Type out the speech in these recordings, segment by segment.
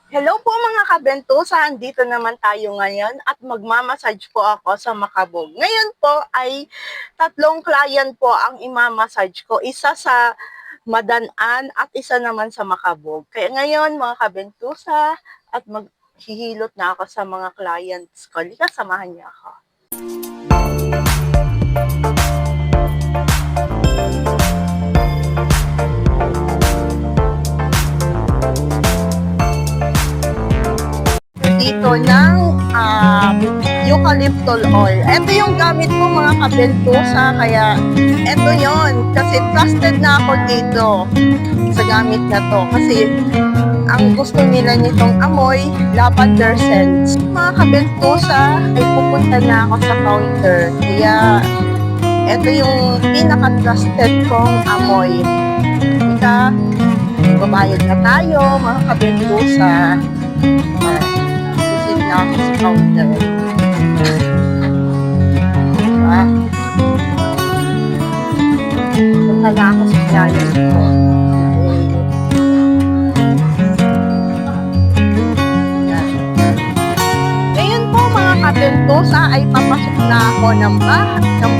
Hello po mga kabentusa, andito naman tayo ngayon at magmamassage po ako sa Makabog. Ngayon po ay tatlong client po ang imamassage ko. Isa sa Madanaan at isa naman sa Makabog. Kaya ngayon mga kabentusa at maghihilot na ako sa mga clients ko. Lika, samahan niyo ako. Dito ng eucalyptus oil. Ito yung gamit ko mga kabentusa, kaya ito yon kasi trusted na ako dito sa gamit na to kasi ang gusto nila nitong amoy lavender scents. Mga kabentusa ay pupunta na ako sa counter, kaya ito yung pinaka-trusted kong amoy. Ika, babayad na tayo mga kabentusa. Na ako sa counter. Diba? Punta na ako sa client ko. Ngayon po mga kabentusa ay papasok na ako ng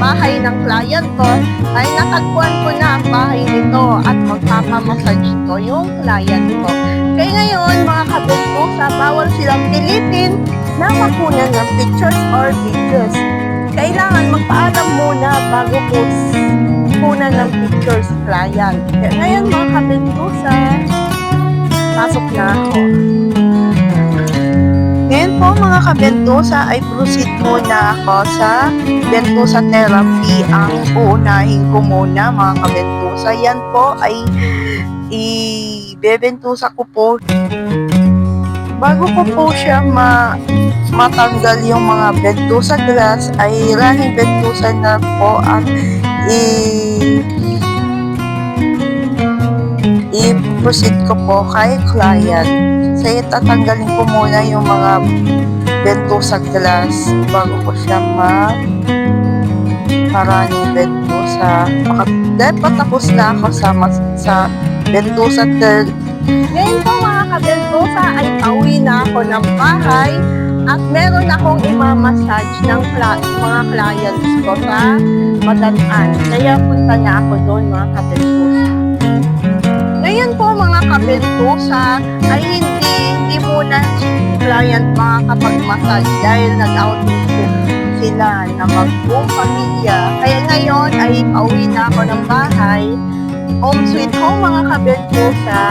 bahay ng client ko. Ay natagpuan ko na ang bahay nito at magpapamassage ko yung client ko. Kaya ngayon mga kabentusa, bawal silang pilitin na makunan ng pictures or videos. Kailangan magpaalam muna bago po kunan ng pictures client. Kaya ngayon mga kabentusa, pasok na ako. Ngayon po mga kabentusa ay proceed muna ako sa bentusa therapy. Ang uunahin ko muna mga kabentusa, yan po ay ibebentusa ko po. Bago ko po siya matanggal yung mga bentusa glass, ay running bentusa na po ang i-proceed ko po kay client. Kasi tatanggalin ko muna yung mga bentusa glass bago ko siya running bentusa. Dapat tapos na ako sa bentusa Ngayon po mga kabentusa ay pauwi na ako ng bahay at meron akong imamassage ng mga clients ko sa Madanaan. Kaya punta na ako doon mga kabentusa. Ngayon po mga kabentusa ay hindi muna client makakapag-massage dahil nag-outing po sila na mag-buong pamilya. Kaya ngayon ay pauwi na ako ng bahay. Home sweet home mga kabentusa.